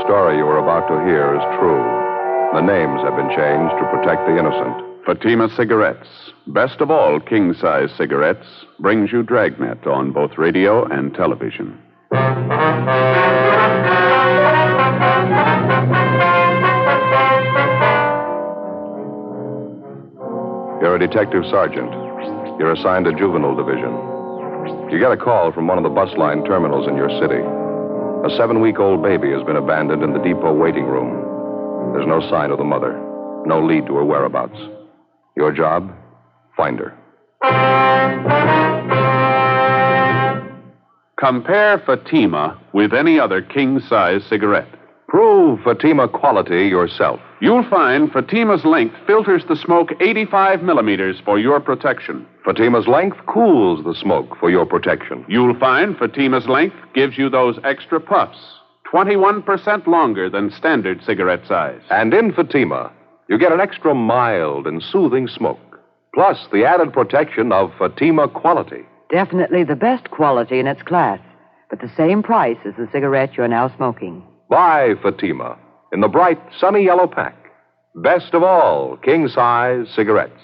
story you are about to hear is true. The names have been changed to protect the innocent. Fatima Cigarettes, best of all king-size cigarettes, brings you Dragnet on both radio and television. You're a detective sergeant. You're assigned to juvenile division. You get a call from one of the bus line terminals in your city. A 7-week-old baby has been abandoned in the depot waiting room. There's no sign of the mother, no lead to her whereabouts. Your job? Find her. Compare Fatima with any other king-size cigarette. Prove Fatima quality yourself. You'll find Fatima's length filters the smoke 85 millimeters for your protection. Fatima's length cools the smoke for your protection. You'll find Fatima's length gives you those extra puffs, 21% longer than standard cigarette size. And in Fatima, you get an extra mild and soothing smoke, plus the added protection of Fatima quality. Definitely the best quality in its class, but the same price as the cigarette you're now smoking. Buy Fatima in the bright, sunny yellow pack. Best of all, king-size cigarettes.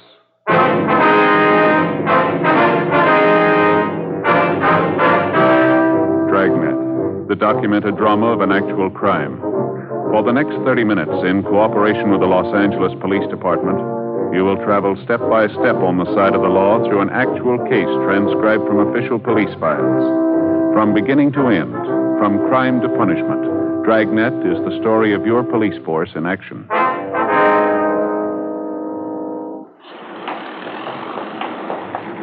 Dragnet, the documented drama of an actual crime. For the next 30 minutes, in cooperation with the Los Angeles Police Department, you will travel step by step on the side of the law through an actual case transcribed from official police files. From beginning to end, from crime to punishment, Dragnet is the story of your police force in action.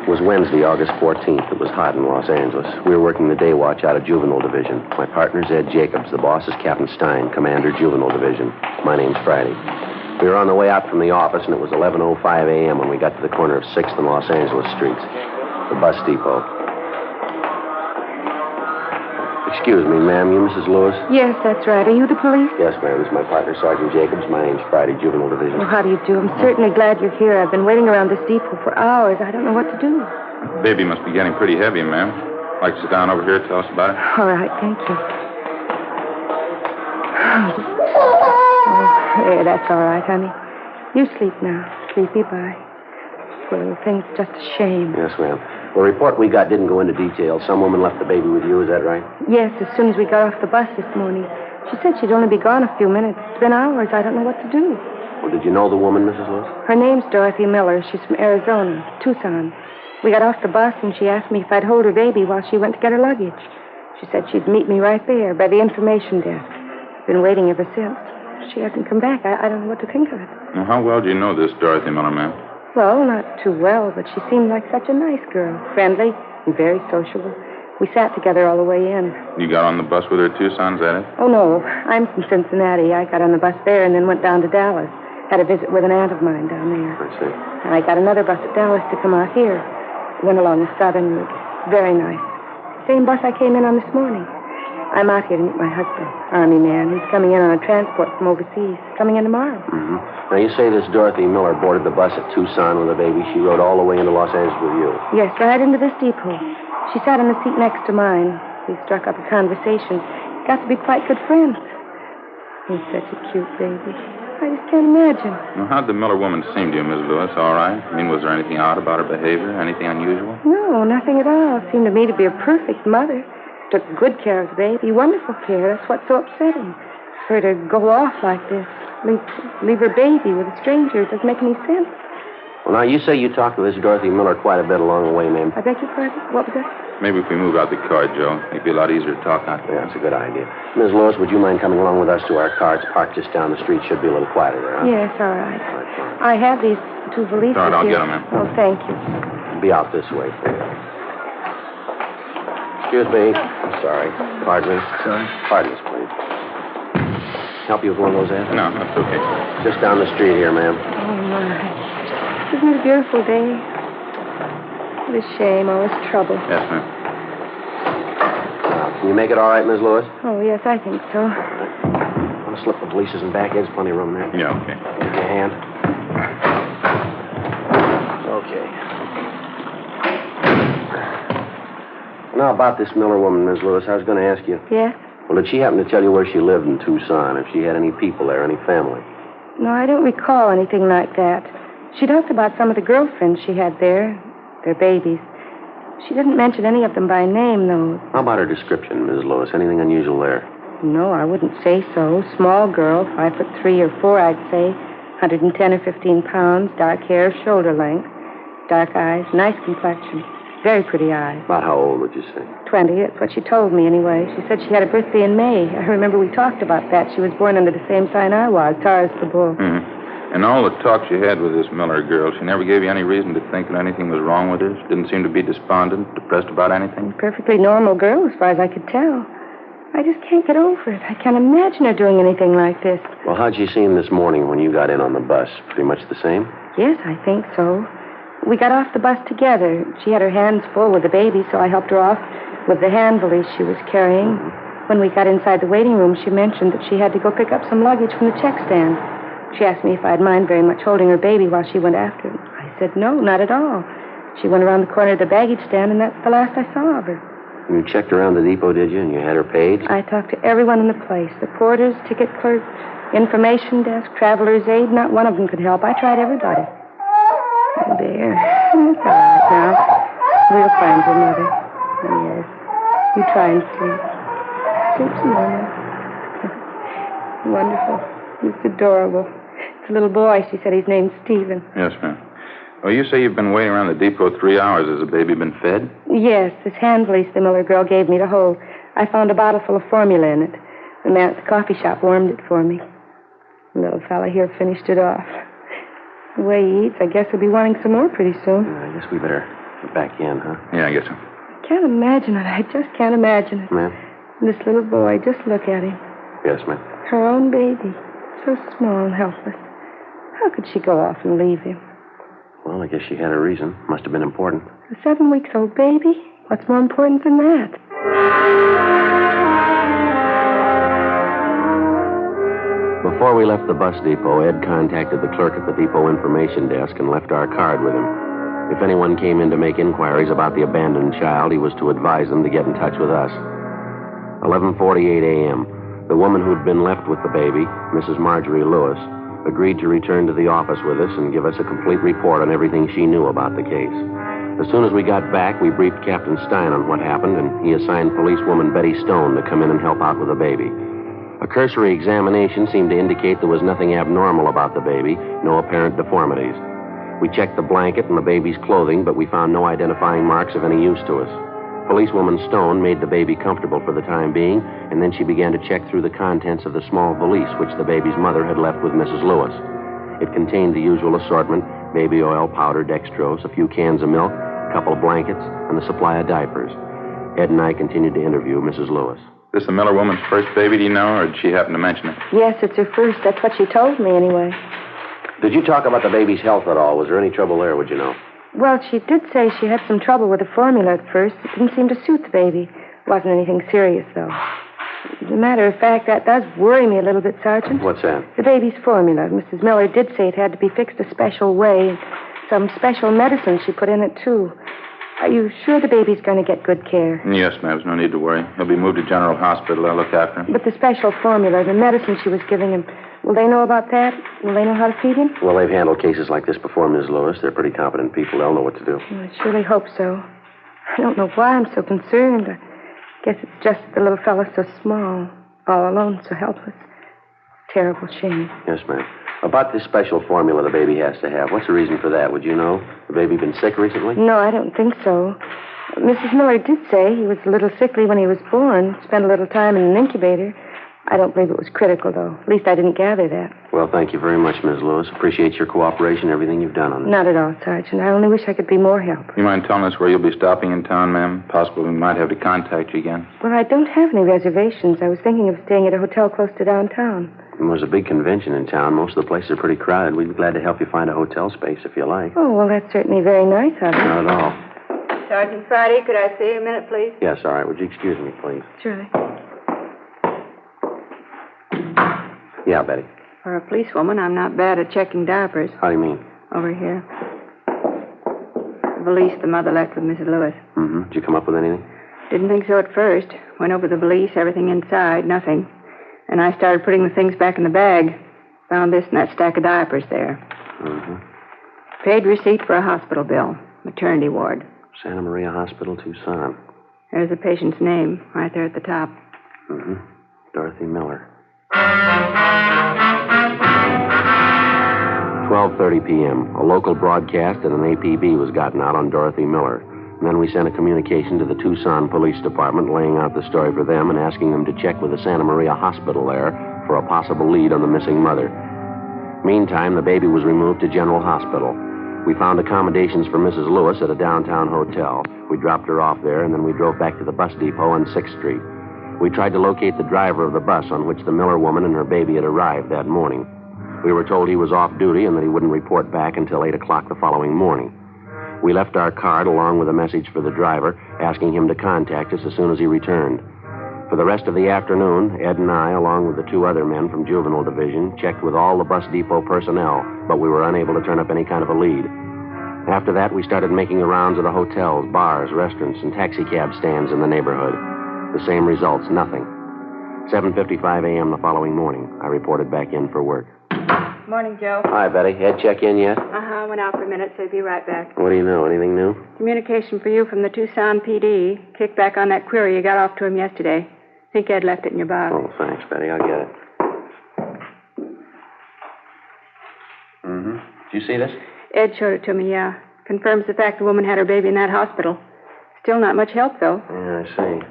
It was Wednesday, August 14th. It was hot in Los Angeles. We were working the day watch out of Juvenile Division. My partner's Ed Jacobs. The boss is Captain Stein, Commander, Juvenile Division. My name's Friday. We were on the way out from the office, and it was 11:05 a.m. when we got to the corner of 6th and Los Angeles streets, the bus depot. Excuse me, ma'am. You Mrs. Lewis? Yes, that's right. Are you the police? Yes, ma'am. This is my partner, Sergeant Jacobs. My name's Friday, Juvenile Division. Well, how do you do? I'm certainly glad you're here. I've been waiting around this depot for hours. I don't know what to do. Baby must be getting pretty heavy, ma'am. Like to sit down over here and tell us about it? All right, thank you. Oh, there, that's all right, honey. You sleep now. Sleepy, bye. Poor little thing, it's just a shame. Yes, ma'am. The report we got didn't go into detail. Some woman left the baby with you, is that right? Yes, as soon as we got off the bus this morning. She said she'd only be gone a few minutes. It's been hours. I don't know what to do. Well, did you know the woman, Mrs. Lewis? Her name's Dorothy Miller. She's from Arizona, Tucson. We got off the bus, and she asked me if I'd hold her baby while she went to get her luggage. She said she'd meet me right there by the information desk. I've been waiting ever since. She hasn't come back. I don't know what to think of it. Well, how well do you know this Dorothy Miller, ma'am? Well, not too well, but she seemed like such a nice girl. Friendly and very sociable. We sat together all the way in. You got on the bus with her, Tucson, is that it? Oh, no. I'm from Cincinnati. I got on the bus there and then went down to Dallas. Had a visit with an aunt of mine down there. I see. And I got another bus at Dallas to come out here. Went along the southern route. Very nice. Same bus I came in on this morning. I'm out here to meet my husband, Army man. He's coming in on a transport from overseas. Coming in tomorrow. Mm-hmm. Now, you say this Dorothy Miller boarded the bus at Tucson with a baby. She rode all the way into Los Angeles with you. Yes, right into this depot. She sat in the seat next to mine. We struck up a conversation. Got to be quite good friends. He's such a cute baby. I just can't imagine. Well, how'd the Miller woman seem to you, Miss Lewis? All right? I mean, was there anything odd about her behavior? Anything unusual? No, nothing at all. Seemed to me to be a perfect mother. Took good care of the baby. Wonderful care. That's what's so upsetting. For her to go off like this. Leave her baby with a stranger. It doesn't make any sense. Well, now, you say you talked to this Dorothy Miller quite a bit along the way, ma'am. I beg your pardon? What was that? Maybe if we move out the car, Joe, it'd be a lot easier to talk out there. Yeah, that's a good idea. Ms. Lewis, would you mind coming along with us to our car? It's parked just down the street. Should be a little quieter there, huh? Yes, all right. I have these two valises All right, I'll here. get them, ma'am. Oh, thank you. Be out this way. Excuse me. I'm sorry. Pardon me. Sorry? Pardon us, please. Help you with one of those, Ed? No, that's okay. Just down the street here, ma'am. Oh, my. Isn't it a beautiful day? What a shame, all this trouble. Yes, ma'am. Can you make it all right, Ms. Lewis? Oh, yes, I think so. I'll slip the valises in back. There's plenty of room there. Yeah, okay. Give you a hand. Okay. Now, about this Miller woman, Ms. Lewis, I was going to ask you. Yes? Well, did she happen to tell you where she lived in Tucson, if she had any people there, any family? No, I don't recall anything like that. She talked about some of the girlfriends she had there, their babies. She didn't mention any of them by name, though. How about her description, Mrs. Lewis? Anything unusual there? No, I wouldn't say so. Small girl, 5'3" or 4", I'd say. 110 or 15 pounds, dark hair, shoulder length, dark eyes, nice complexion, very pretty eyes. About how old would you say? 20, that's what she told me anyway. She said she had a birthday in May. I remember we talked about that. She was born under the same sign I was, Taurus the Bull. Mm-hmm. And all the talk she had with this Miller girl, she never gave you any reason to think that anything was wrong with her? She didn't seem to be despondent, depressed about anything? Perfectly normal girl, as far as I could tell. I just can't get over it. I can't imagine her doing anything like this. Well, how'd she seem this morning when you got in on the bus? Pretty much the same? Yes, I think so. We got off the bus together. She had her hands full with the baby, so I helped her off with the hand valise she was carrying. Mm-hmm. When we got inside the waiting room, she mentioned that she had to go pick up some luggage from the check stand. She asked me if I'd mind very much holding her baby while she went after him. I said no, not at all. She went around the corner of the baggage stand, and that's the last I saw of her. You checked around the depot, did you? And you had her paid? I talked to everyone in the place. The porters, ticket clerks, information desk, traveler's aid. Not one of them could help. I tried everybody. Oh, dear. It's all right now. We'll find your mother. Yes. You try and sleep. Sleep some more now. Wonderful. It's adorable. It's a little boy. She said his name's Stephen. Yes, ma'am. Well, you say you've been waiting around the depot 3 hours. Has the baby been fed? Yes, this hand valise the Miller girl gave me to hold. I found a bottle full of formula in it. The man at the coffee shop warmed it for me. The little fella here finished it off. The way he eats, I guess he'll be wanting some more pretty soon. I guess we better get back in, huh? Yeah, I guess so. I can't imagine it. I just can't imagine it. Ma'am? This little boy, just look at him. Yes, ma'am. Her own baby. So small and helpless. How could she go off and leave him? Well, I guess she had a reason. Must have been important. A 7-week-old baby? What's more important than that? Before we left the bus depot, Ed contacted the clerk at the depot information desk and left our card with him. If anyone came in to make inquiries about the abandoned child, he was to advise them to get in touch with us. 11:48 a.m. The woman who'd been left with the baby, Mrs. Marjorie Lewis, agreed to return to the office with us and give us a complete report on everything she knew about the case. As soon as we got back, we briefed Captain Stein on what happened, and he assigned policewoman Betty Stone to come in and help out with the baby. A cursory examination seemed to indicate there was nothing abnormal about the baby, no apparent deformities. We checked the blanket and the baby's clothing, but we found no identifying marks of any use to us. Policewoman Stone made the baby comfortable for the time being, and then she began to check through the contents of the small valise which the baby's mother had left with Mrs. Lewis. It contained the usual assortment: baby oil, powder, dextrose, a few cans of milk, a couple of blankets, and a supply of diapers. Ed and I continued to interview Mrs. Lewis. This the Miller woman's first baby, do you know, or did she happen to mention it? Yes, it's her first. That's what she told me, anyway. Did you talk about the baby's health at all? Was there any trouble there, would you know? Well, she did say she had some trouble with the formula at first. It didn't seem to suit the baby. Wasn't anything serious, though. As a matter of fact, that does worry me a little bit, Sergeant. What's that? The baby's formula. Mrs. Miller did say it had to be fixed a special way. Some special medicine she put in it, too. Are you sure the baby's going to get good care? Yes, ma'am. There's no need to worry. He'll be moved to General Hospital. I'll look after him. But the special formula, the medicine she was giving him, will they know about that? Will they know how to feed him? Well, they've handled cases like this before, Ms. Lewis. They're pretty competent people. They'll know what to do. Well, I surely hope so. I don't know why I'm so concerned. I guess it's just that the little fellow's so small, all alone, so helpless. Terrible shame. Yes, ma'am. About this special formula the baby has to have, what's the reason for that? Would you know? The baby been sick recently? No, I don't think so. Mrs. Miller did say he was a little sickly when he was born, spent a little time in an incubator. I don't believe it was critical, though. At least I didn't gather that. Well, thank you very much, Ms. Lewis. Appreciate your cooperation, everything you've done on this. Not at all, Sergeant. I only wish I could be more help. You mind telling us where you'll be stopping in town, ma'am? Possibly we might have to contact you again. Well, I don't have any reservations. I was thinking of staying at a hotel close to downtown. There's a big convention in town. Most of the places are pretty crowded. We'd be glad to help you find a hotel space if you like. Oh, well, that's certainly very nice of you. Not at all. Sergeant Friday, could I see you a minute, please? Yes, all right. Would you excuse me, please? Surely. Yeah, Betty. For a policewoman, I'm not bad at checking diapers. How do you mean? Over here. The valise the mother left with Mrs. Lewis. Mm-hmm. Did you come up with anything? Didn't think so at first. Went over the valise, everything inside, nothing. And I started putting the things back in the bag. Found this in that stack of diapers there. Mm-hmm. Paid receipt for a hospital bill. Maternity ward. Santa Maria Hospital, Tucson. There's the patient's name, right there at the top. Mm-hmm. Dorothy Miller. 12:30 p.m. A local broadcast and an APB was gotten out on Dorothy Miller. And then we sent a communication to the Tucson Police Department laying out the story for them and asking them to check with the Santa Maria Hospital there for a possible lead on the missing mother. Meantime, the baby was removed to General Hospital. We found accommodations for Mrs. Lewis at a downtown hotel. We dropped her off there, and then we drove back to the bus depot on 6th Street. We tried to locate the driver of the bus on which the Miller woman and her baby had arrived that morning. We were told he was off duty and that he wouldn't report back until 8 o'clock the following morning. We left our card along with a message for the driver, asking him to contact us as soon as he returned. For the rest of the afternoon, Ed and I, along with the 2 other men from Juvenile Division, checked with all the bus depot personnel, but we were unable to turn up any kind of a lead. After that, we started making the rounds of the hotels, bars, restaurants, and taxicab stands in the neighborhood. The same results, nothing. 7:55 a.m. the following morning, I reported back in for work. Morning, Joe. Hi, Betty. Ed check in yet? Uh-huh. Went out for a minute, so he'll be right back. What do you know? Anything new? Communication for you from the Tucson PD. Kicked back on that query you got off to him yesterday. Think Ed left it in your box. Oh, thanks, Betty. I'll get it. Mm-hmm. Did you see this? Ed showed it to me, yeah. Confirms the fact the woman had her baby in that hospital. Still not much help, though. Yeah, I see.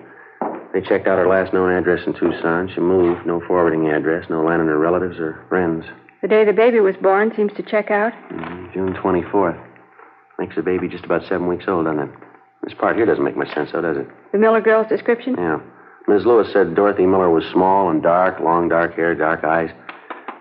They checked out her last known address in Tucson. She moved. No forwarding address. No line on her relatives or friends. The day the baby was born seems to check out. June 24th. Makes the baby just about 7 weeks old, doesn't it? This part here doesn't make much sense, though, does it? The Miller girl's description? Yeah. Ms. Lewis said Dorothy Miller was small and dark, long dark hair, dark eyes.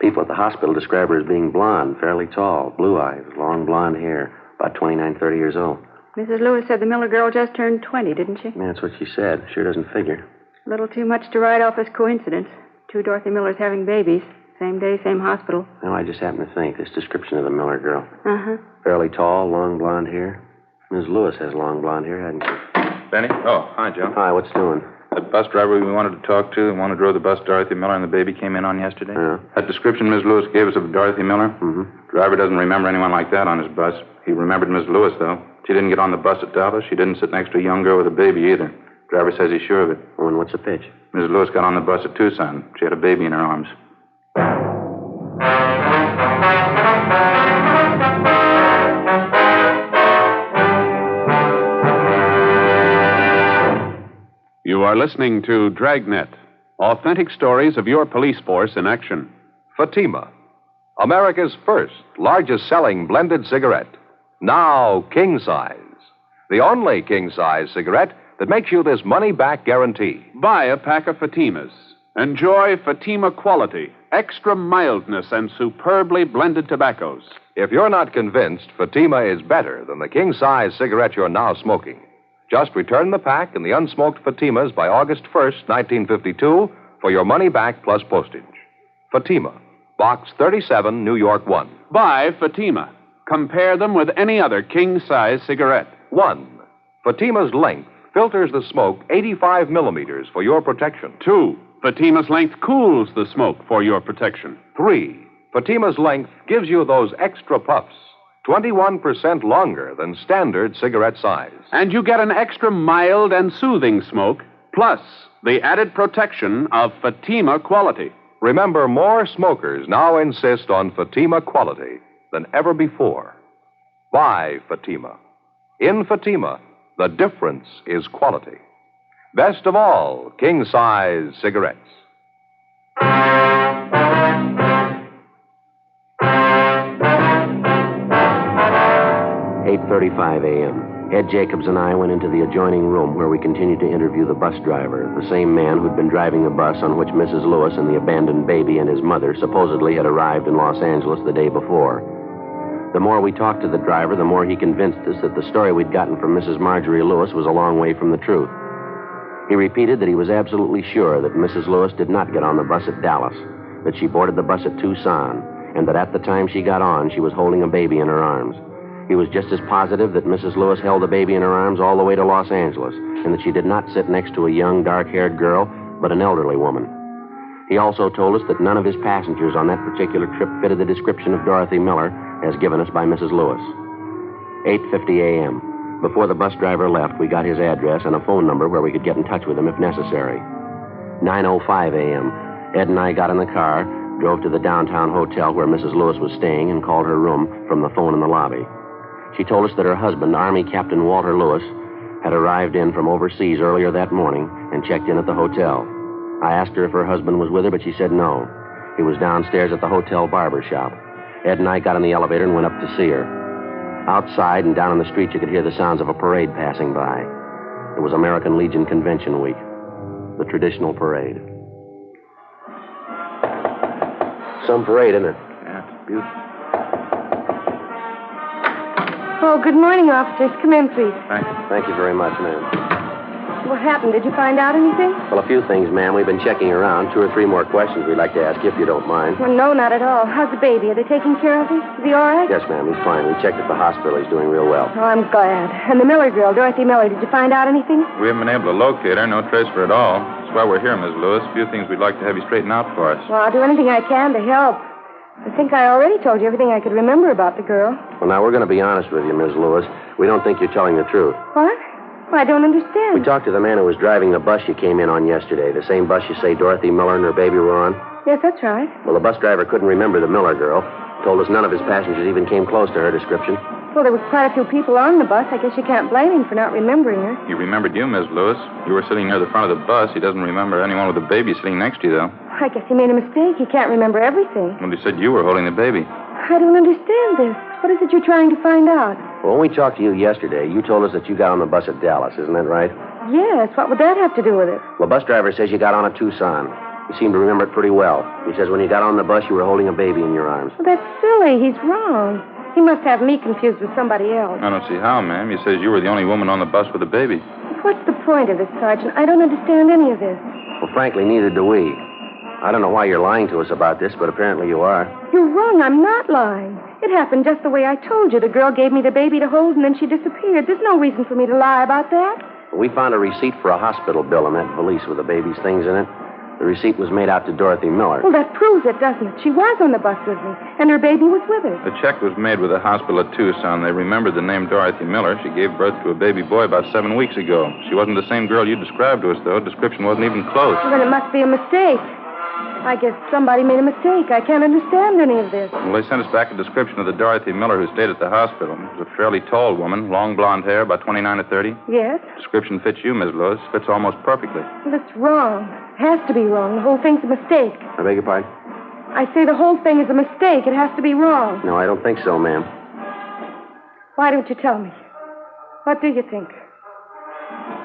People at the hospital describe her as being blonde, fairly tall, blue eyes, long blonde hair, about 29, 30 years old. Mrs. Lewis said the Miller girl just turned 20, didn't she? Yeah, that's what she said. Sure doesn't figure. A little too much to write off as coincidence. 2 Dorothy Millers having babies. Same day, same hospital. Well, I just happen to think this description of the Miller girl. Uh-huh. Fairly tall, long blonde hair. Ms. Lewis has long blonde hair, hasn't she? Benny? Oh, hi, Joe. Hi, what's doing? That bus driver we wanted to talk to, the one who drove the bus Dorothy Miller and the baby came in on yesterday? Yeah. That description Ms. Lewis gave us of Dorothy Miller? Mm-hmm. Driver doesn't remember anyone like that on his bus. He remembered Ms. Lewis, though. She didn't get on the bus at Dallas. She didn't sit next to a young girl with a baby either. Driver says he's sure of it. Oh, and what's the pitch? Ms. Lewis got on the bus at Tucson. She had a baby in her arms. You are listening to Dragnet, authentic stories of your police force in action. Fatima, America's first, largest selling blended cigarette. Now king size. The only king size cigarette that makes you this money back guarantee. Buy a pack of Fatimas. Enjoy Fatima quality, extra mildness, and superbly blended tobaccos. If you're not convinced Fatima is better than the king size cigarette you're now smoking, just return the pack and the unsmoked Fatimas by August 1st, 1952, for your money back plus postage. Fatima, Box 37, New York 1. Buy Fatima. Compare them with any other king-size cigarette. 1. Fatima's length filters the smoke 85 millimeters for your protection. 2. Fatima's length cools the smoke for your protection. 3. Fatima's length gives you those extra puffs, 21% longer than standard cigarette size. And you get an extra mild and soothing smoke, plus the added protection of Fatima quality. Remember, more smokers now insist on Fatima quality than ever before. Buy Fatima. In Fatima, the difference is quality. Best of all, king-size cigarettes. 8:35 a.m. Ed Jacobs and I went into the adjoining room where we continued to interview the bus driver, the same man who'd been driving the bus on which Mrs. Lewis and the abandoned baby and his mother supposedly had arrived in Los Angeles the day before. The more we talked to the driver, the more he convinced us that the story we'd gotten from Mrs. Marjorie Lewis was a long way from the truth. He repeated that he was absolutely sure that Mrs. Lewis did not get on the bus at Dallas, that she boarded the bus at Tucson, and that at the time she got on, she was holding a baby in her arms. He was just as positive that Mrs. Lewis held the baby in her arms all the way to Los Angeles, and that she did not sit next to a young, dark-haired girl, but an elderly woman. He also told us that none of his passengers on that particular trip fitted the description of Dorothy Miller as given us by Mrs. Lewis. 8:50 a.m. Before the bus driver left, we got his address and a phone number where we could get in touch with him if necessary. 9:05 a.m. Ed and I got in the car, drove to the downtown hotel where Mrs. Lewis was staying, and called her room from the phone in the lobby. She told us that her husband, Army Captain Walter Lewis, had arrived in from overseas earlier that morning and checked in at the hotel. I asked her if her husband was with her, but she said no. He was downstairs at the hotel barber shop. Ed and I got in the elevator and went up to see her. Outside and down in the street, you could hear the sounds of a parade passing by. It was American Legion Convention Week, the traditional parade. Some parade, isn't it? Yeah, it's beautiful. Oh, good morning, officers. Come in, please. Thanks. Thank you very much, ma'am. What happened? Did you find out anything? Well, a few things, ma'am. We've been checking around. 2 or 3 more questions we'd like to ask you, if you don't mind. Well, no, not at all. How's the baby? Are they taking care of him? Is he all right? Yes, ma'am. He's fine. We checked at the hospital. He's doing real well. Oh, I'm glad. And the Miller girl, Dorothy Miller, did you find out anything? We haven't been able to locate her. No trace of her at all. That's why we're here, Miss Lewis. A few things we'd like to have you straighten out for us. Well, I'll do anything I can to help. I think I already told you everything I could remember about the girl. Well, now, we're going to be honest with you, Miss Lewis. We don't think you're telling the truth. What? Well, I don't understand. We talked to the man who was driving the bus you came in on yesterday, the same bus you say Dorothy Miller and her baby were on. Yes, that's right. Well, the bus driver couldn't remember the Miller girl. Told us none of his passengers even came close to her description. Well, there was quite a few people on the bus. I guess you can't blame him for not remembering her. He remembered you, Miss Lewis. You were sitting near the front of the bus. He doesn't remember anyone with a baby sitting next to you, though. I guess he made a mistake. He can't remember everything. Well, he said you were holding the baby. I don't understand this. What is it you're trying to find out? Well, when we talked to you yesterday, you told us that you got on the bus at Dallas. Isn't that right? Yes, what would that have to do with it? Well, the bus driver says you got on at Tucson. You seem to remember it pretty well. He says when you got on the bus, you were holding a baby in your arms. Well, that's silly. He's wrong. He must have me confused with somebody else. I don't see how, ma'am. He says you were the only woman on the bus with a baby. What's the point of this, Sergeant? I don't understand any of this. Well, frankly, neither do we. I don't know why you're lying to us about this, but apparently you are. You're wrong. I'm not lying. It happened just the way I told you. The girl gave me the baby to hold, and then she disappeared. There's no reason for me to lie about that. We found a receipt for a hospital bill in that valise with the baby's things in it. The receipt was made out to Dorothy Miller. Well, that proves it, doesn't it? She was on the bus with me, and her baby was with her. The check was made with the hospital at Tucson. They remembered the name Dorothy Miller. She gave birth to a baby boy about 7 weeks ago. She wasn't the same girl you described to us, though. Description wasn't even close. Well, then it must be a mistake. I guess somebody made a mistake. I can't understand any of this. Well, they sent us back a description of the Dorothy Miller who stayed at the hospital. She was a fairly tall woman, long blonde hair, about 29 or 30. Yes? Description fits you, Miss Lewis. Fits almost perfectly. Well, it's wrong. It has to be wrong. The whole thing's a mistake. I beg your pardon? I say the whole thing is a mistake. It has to be wrong. No, I don't think so, ma'am. Why don't you tell me? What do you think?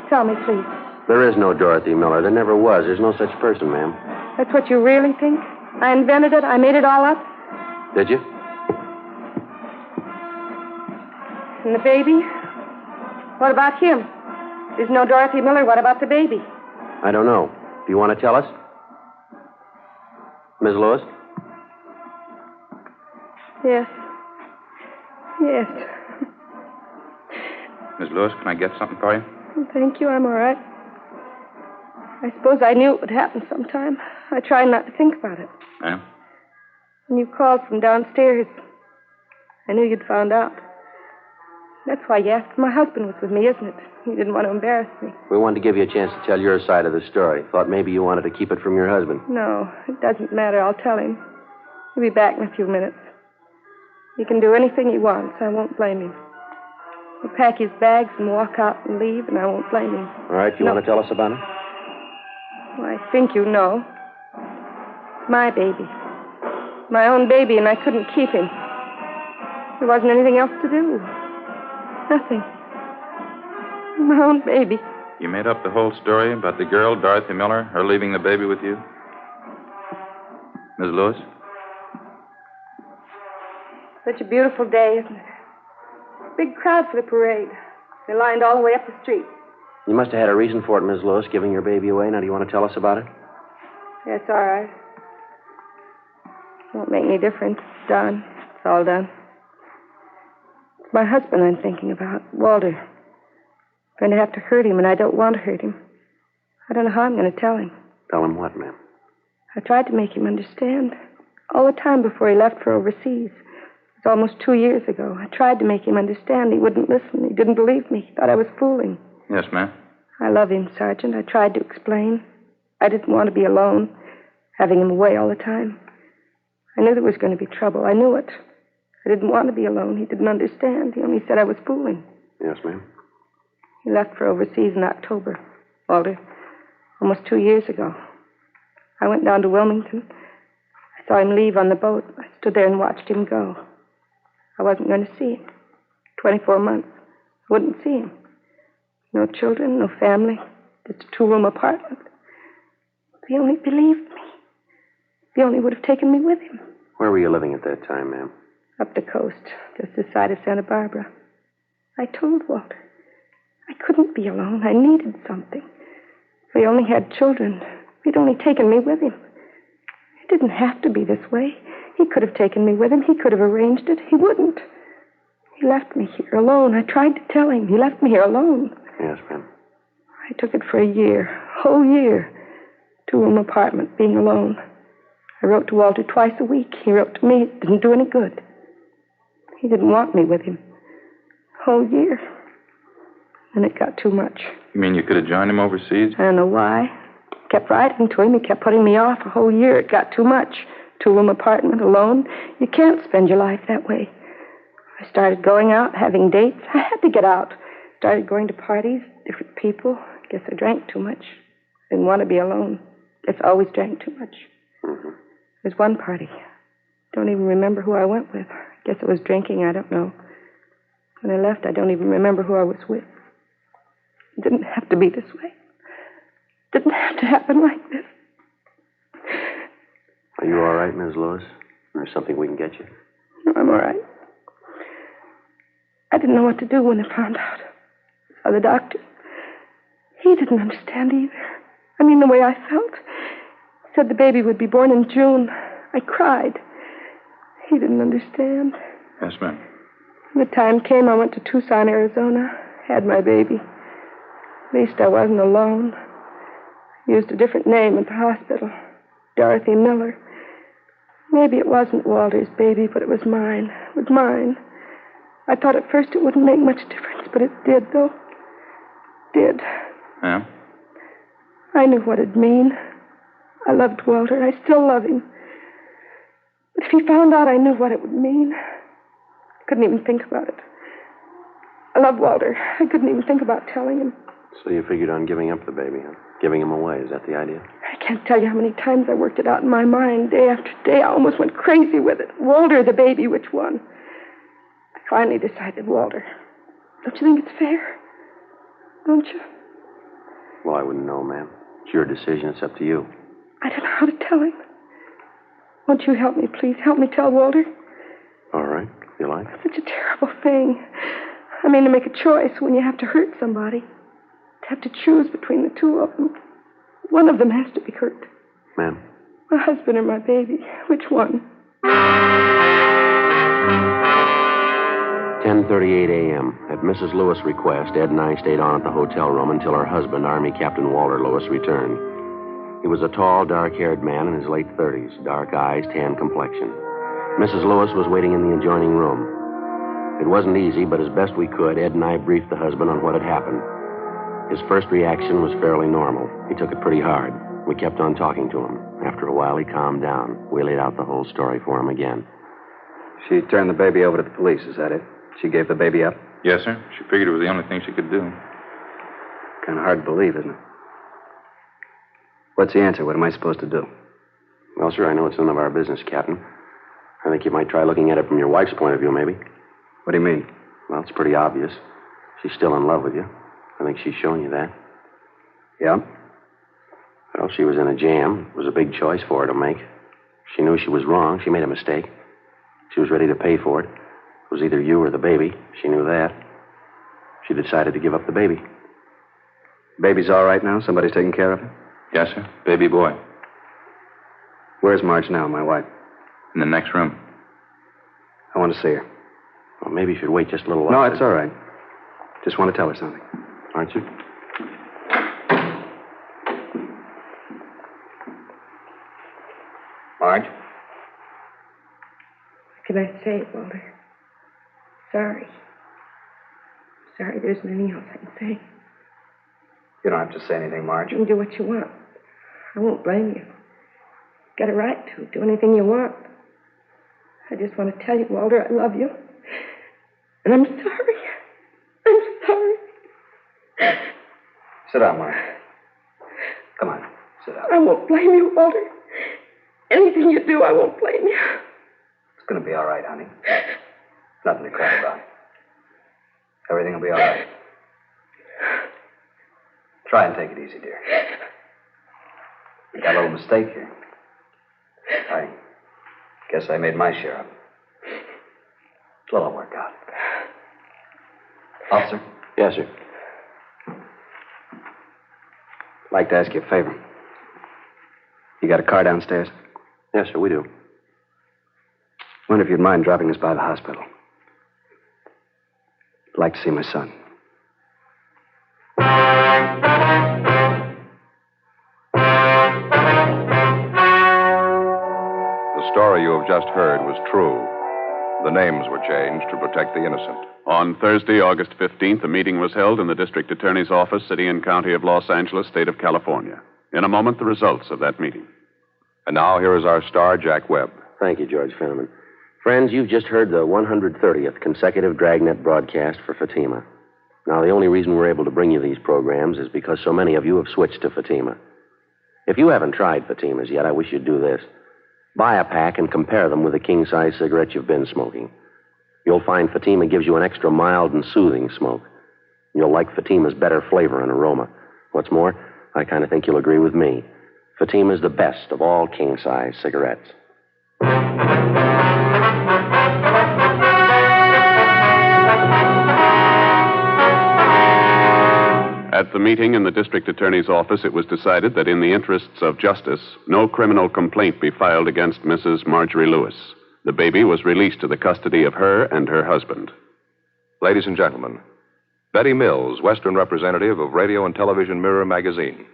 Tell me, please. There is no Dorothy Miller. There never was. There's no such person, ma'am. That's what you really think? I invented it? I made it all up? Did you? And the baby? What about him? There's no Dorothy Miller. What about the baby? I don't know. Do you want to tell us? Ms. Lewis? Yes. Yes. Miss Lewis, can I get something for you? Thank you. I'm all right. I suppose I knew it would happen sometime. I tried not to think about it. Yeah? When you called from downstairs, I knew you'd found out. That's why you asked if my husband was with me, isn't it? You didn't want to embarrass me. We wanted to give you a chance to tell your side of the story. Thought maybe you wanted to keep it from your husband. No, it doesn't matter. I'll tell him. He'll be back in a few minutes. He can do anything he wants. I won't blame him. He'll pack his bags and walk out and leave, and I won't blame him. All right, you want to tell us about it? Well, I think you know. It's my baby. My own baby, and I couldn't keep him. There wasn't anything else to do. Nothing. My own baby. You made up the whole story about the girl, Dorothy Miller, her leaving the baby with you? Miss Lewis? Such a beautiful day, isn't it? Big crowd for the parade. They lined all the way up the street. You must have had a reason for it, Ms. Lewis, giving your baby away. Now, do you want to tell us about it? Yes, all right. Won't make any difference. It's done. It's all done. My husband I'm thinking about, Walter. I'm going to have to hurt him, and I don't want to hurt him. I don't know how I'm going to tell him. Tell him what, ma'am? I tried to make him understand. All the time before he left for overseas. It was almost 2 years ago. I tried to make him understand. He wouldn't listen. He didn't believe me. He thought I was fooling. Yes, ma'am. I love him, Sergeant. I tried to explain. I didn't want to be alone, having him away all the time. I knew there was going to be trouble. I knew it. I didn't want to be alone. He didn't understand. He only said I was fooling. Yes, ma'am. He left for overseas in October, Walter, almost 2 years ago. I went down to Wilmington. I saw him leave on the boat. I stood there and watched him go. I wasn't going to see him. 24 months. I wouldn't see him. No children, no family, just a 2-room apartment. If he only believed me. If he only would have taken me with him. Where were you living at that time, ma'am? Up the coast, just this side of Santa Barbara. I told Walter. I couldn't be alone. I needed something. If he only had children, if he'd only taken me with him. It didn't have to be this way. He could have taken me with him. He could have arranged it. He wouldn't. He left me here alone. I tried to tell him. He left me here alone. Yes, ma'am. I took it for a year, a whole year. 2-room apartment, being alone. I wrote to Walter twice a week. He wrote to me. It didn't do any good. He didn't want me with him. A whole year. And it got too much. You mean you could have joined him overseas? I don't know why. Kept writing to him. He kept putting me off a whole year. It got too much. 2-room apartment, alone. You can't spend your life that way. I started going out, having dates. I had to get out. Started going to parties, different people. Guess I drank too much. Didn't want to be alone. Guess I always drank too much. Mm-hmm. There's one party. Don't even remember who I went with. Guess it was drinking. I don't know. When I left, I don't even remember who I was with. It didn't have to be this way. It didn't have to happen like this. Are you all right, Ms. Lewis? Or something we can get you? No, I'm all right. I didn't know what to do when I found out. I saw the doctor. He didn't understand either. I mean, the way I felt. He said the baby would be born in June. I cried. He didn't understand. Yes, ma'am. When the time came, I went to Tucson, Arizona. Had my baby. At least I wasn't alone. I used a different name at the hospital. Dorothy Miller. Maybe it wasn't Walter's baby, but it was mine. It was mine. I thought at first it wouldn't make much difference, but it did, though. It did. Yeah? I knew what it'd mean. I loved Walter. I still love him. But if he found out, I knew what it would mean. I couldn't even think about it. I love Walter. I couldn't even think about telling him. So you figured on giving up the baby, huh? Giving him away, is that the idea? I can't tell you how many times I worked it out in my mind, day after day. I almost went crazy with it. Walter, the baby, which one? I finally decided Walter. Don't you think it's fair? Don't you? Well, I wouldn't know, ma'am. It's your decision. It's up to you. I don't know how to tell him. Won't you help me, please? Help me tell Walter. All right, if you like. It's such a terrible thing. I mean, to make a choice when you have to hurt somebody. To have to choose between the two of them. One of them has to be hurt. Ma'am? My husband or my baby. Which one? 10:38 a.m. At Mrs. Lewis' request, Ed and I stayed on at the hotel room until her husband, Army Captain Walter Lewis, returned. He was a tall, dark-haired man in his late 30s, dark eyes, tan complexion. Mrs. Lewis was waiting in the adjoining room. It wasn't easy, but as best we could, Ed and I briefed the husband on what had happened. His first reaction was fairly normal. He took it pretty hard. We kept on talking to him. After a while, he calmed down. We laid out the whole story for him again. She turned the baby over to the police, is that it? She gave the baby up? Yes, sir. She figured it was the only thing she could do. Kind of hard to believe, isn't it? What's the answer? What am I supposed to do? Well, sir, I know it's none of our business, Captain. I think you might try looking at it from your wife's point of view, maybe. What do you mean? Well, it's pretty obvious. She's still in love with you. I think she's shown you that. Yeah? Well, she was in a jam. It was a big choice for her to make. She knew she was wrong. She made a mistake. She was ready to pay for it. It was either you or the baby. She knew that. She decided to give up the baby. Baby's all right now? Somebody's taking care of her? Yes, sir. Baby boy. Where's Marge now, my wife? In the next room. I want to see her. Well, maybe you should wait just a little No, while. it's all right. Just want to tell her something. Aren't you? Marge? What can I say, Walter? Sorry. Sorry, there isn't anything else I can say. You don't have to say anything, Marge. You can do what you want. I won't blame you. Got a right to do anything you want. I just want to tell you, Walter, I love you. And I'm sorry. I'm sorry. Sit down, Marge. Come on, sit down. I won't blame you, Walter. Anything you do, I won't blame you. It's going to be all right, honey. Nothing to cry about. Everything will be all right. Try and take it easy, dear. You got a little mistake here. I guess I made my share of it. It'll all work out. Officer? Yes, sir. I'd like to ask you a favor. You got a car downstairs? Yes, sir, we do. Wonder if you'd mind dropping us by the hospital. I'd like to see my son. The story you have just heard was true. The names were changed to protect the innocent. On Thursday, August 15th, a meeting was held in the District Attorney's Office, City and County of Los Angeles, State of California. In a moment, the results of that meeting. And now here is our star, Jack Webb. Thank you, George Fenneman. Friends, you've just heard the 130th consecutive Dragnet broadcast for Fatima. Now, the only reason we're able to bring you these programs is because so many of you have switched to Fatima. If you haven't tried Fatimas yet, I wish you'd do this. Buy a pack and compare them with the king-size cigarette you've been smoking. You'll find Fatima gives you an extra mild and soothing smoke. You'll like Fatima's better flavor and aroma. What's more, I kind of think you'll agree with me. Fatima's the best of all king-size cigarettes. At the meeting in the District Attorney's Office, it was decided that in the interests of justice, no criminal complaint be filed against Mrs. Marjorie Lewis. The baby was released to the custody of her and her husband. Ladies and gentlemen, Betty Mills, Western representative of Radio and Television Mirror magazine.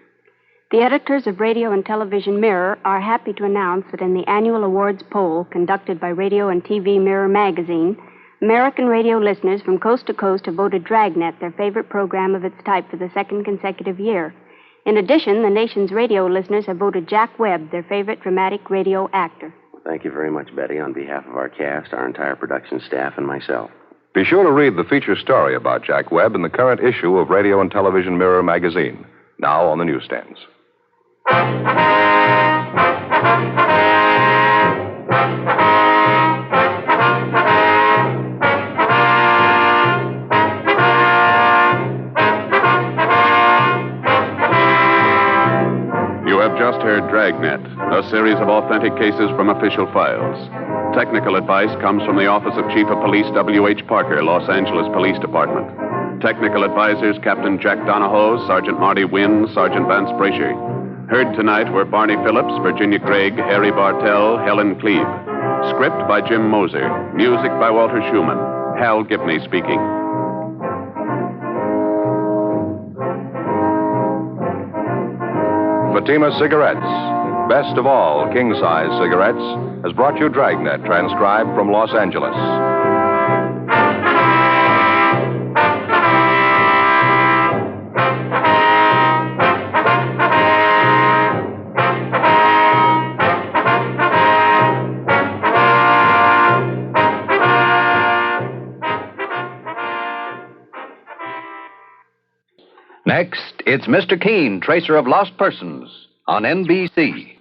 The editors of Radio and Television Mirror are happy to announce that in the annual awards poll conducted by Radio and TV Mirror magazine, American radio listeners from coast to coast have voted Dragnet their favorite program of its type for the second consecutive year. In addition, the nation's radio listeners have voted Jack Webb their favorite dramatic radio actor. Thank you very much, Betty, on behalf of our cast, our entire production staff, and myself. Be sure to read the feature story about Jack Webb in the current issue of Radio and Television Mirror magazine, now on the newsstands. You have just heard Dragnet, a series of authentic cases from official files. Technical advice comes from the Office of Chief of Police W.H. Parker, Los Angeles Police Department. Technical advisors Captain Jack Donahoe, Sergeant Marty Wynn, Sergeant Vance Brasher. Heard tonight were Barney Phillips, Virginia Gregg, Harry Bartell, Helen Cleve. Script by Jim Moser. Music by Walter Schumann. Hal Gibney speaking. Fatima Cigarettes, best of all king-size cigarettes, has brought you Dragnet, transcribed from Los Angeles. Next, it's Mr. Keene, Tracer of Lost Persons, on NBC.